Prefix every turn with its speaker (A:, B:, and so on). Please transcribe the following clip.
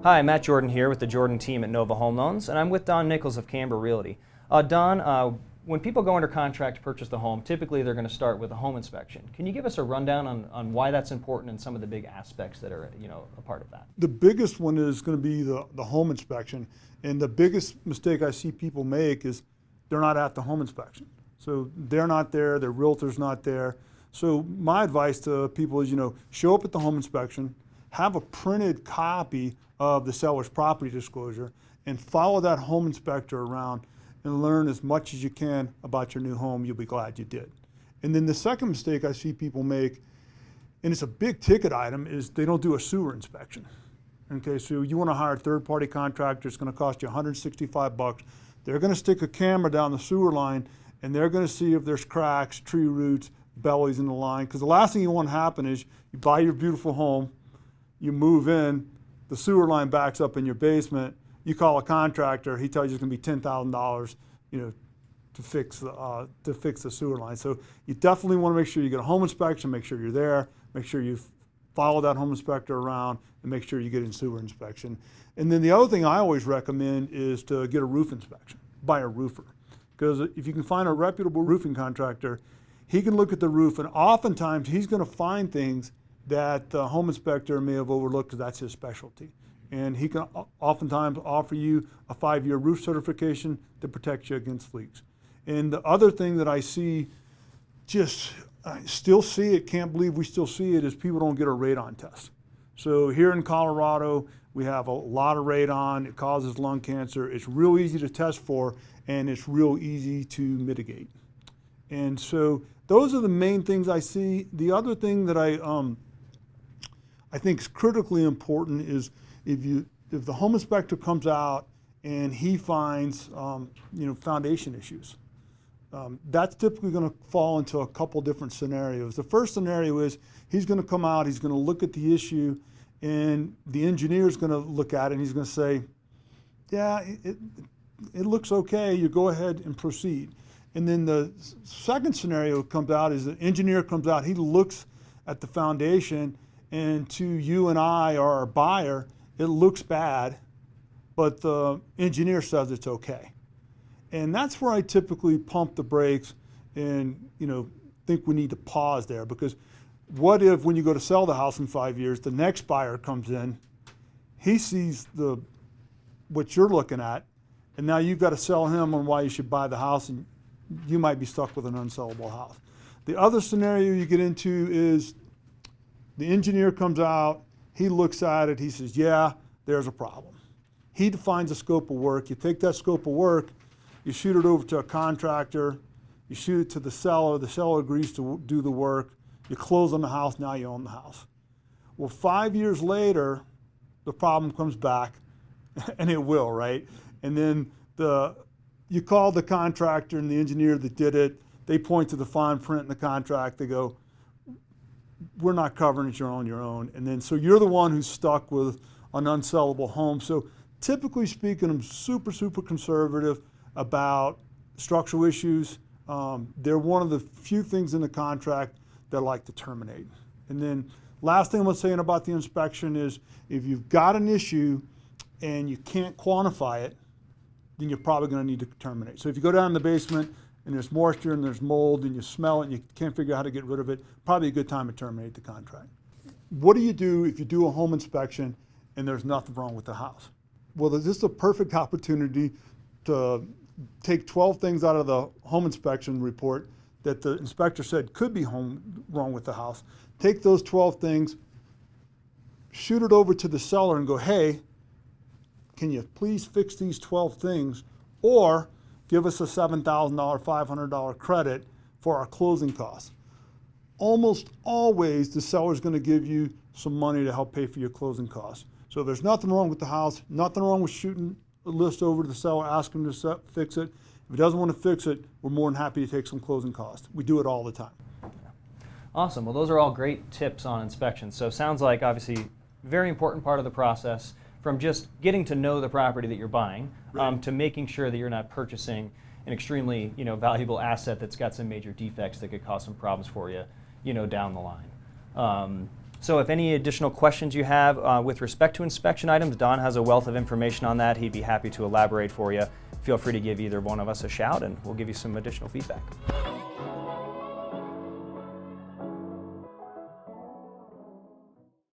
A: Hi, Matt Jordan here with the Jordan team at Nova Home Loans, and I'm with Don Nichols of Canberra Realty. Don, when people go under contract to purchase the home, typically they're going to start with a home inspection. Can you give us a rundown on why that's important and some of the big aspects that are, a part of that?
B: The biggest one is going to be the home inspection, and the biggest mistake I see people make is they're not at the home inspection. So they're not there, their realtor's not there. So my advice to people is, show up at the home inspection, have a printed copy of the seller's property disclosure, and follow that home inspector around and learn as much as you can about your new home. You'll be glad you did. And then the second mistake I see people make, and it's a big ticket item, is they don't do a sewer inspection. Okay, so you want to hire a third-party contractor, it's going to cost you $165. They're going to stick a camera down the sewer line, and they're going to see if there's cracks, tree roots, bellies in the line. Because the last thing you want to happen is you buy your beautiful home, you move in, the sewer line backs up in your basement, you call a contractor, he tells you it's going to be $10,000, to fix the sewer line. So you definitely want to make sure you get a home inspection, make sure you're there, make sure you follow that home inspector around, and make sure you get a sewer inspection. And then the other thing I always recommend is to get a roof inspection by a roofer. Because if you can find a reputable roofing contractor, he can look at the roof, and oftentimes he's going to find things that the home inspector may have overlooked because that's his specialty. And he can oftentimes offer you a 5-year roof certification to protect you against leaks. And the other thing that I see, I still see it, can't believe we still see it, is people don't get a radon test. So here in Colorado, we have a lot of radon. It causes lung cancer. It's real easy to test for, and it's real easy to mitigate. And so those are the main things I see. The other thing that I think is critically important is if the home inspector comes out and he finds foundation issues. That's typically going to fall into a couple different scenarios. The first scenario is he's going to come out, he's going to look at the issue, and the engineer is going to look at it and he's going to say, yeah, it looks okay, you go ahead and proceed. And then the second scenario comes out is the engineer comes out, he looks at the foundation, and to you and I or our buyer, it looks bad, but the engineer says it's okay. And that's where I typically pump the brakes and think we need to pause there, because what if when you go to sell the house in 5 years, the next buyer comes in, he sees what you're looking at, and now you've got to sell him on why you should buy the house, and you might be stuck with an unsellable house. The other scenario you get into is the engineer comes out, he looks at it, he says, yeah, there's a problem. He defines a scope of work. You take that scope of work, you shoot it over to a contractor, you shoot it to the seller agrees to do the work, you close on the house, now you own the house. Well, 5 years later, the problem comes back, and it will, right? And then you call the contractor and the engineer that did it, they point to the fine print in the contract, they go, we're not covering it, you're on your own. And then so you're the one who's stuck with an unsellable home. So typically speaking, I'm super, super conservative about structural issues. They're one of the few things in the contract that I like to terminate. And then last thing I'm saying about the inspection is if you've got an issue and you can't quantify it, then you're probably going to need to terminate. So if you go down in the basement and there's moisture and there's mold and you smell it and you can't figure out how to get rid of it, probably a good time to terminate the contract. What do you do if you do a home inspection and there's nothing wrong with the house? Well, this is a perfect opportunity to take 12 things out of the home inspection report that the inspector said could be wrong with the house. Take those 12 things, shoot it over to the seller and go, hey, can you please fix these 12 things, or give us a $7,000, $500 credit for our closing costs. Almost always the seller's going to give you some money to help pay for your closing costs. So if there's nothing wrong with the house, nothing wrong with shooting a list over to the seller, ask him to fix it. If he doesn't want to fix it, we're more than happy to take some closing costs. We do it all the time.
A: Awesome. Well, those are all great tips on inspections. So sounds like obviously very important part of the process, from just getting to know the property that you're buying, right, to making sure that you're not purchasing an extremely valuable asset that's got some major defects that could cause some problems for you down the line. So if any additional questions you have with respect to inspection items, Don has a wealth of information on that. He'd be happy to elaborate for you. Feel free to give either one of us a shout and we'll give you some additional feedback.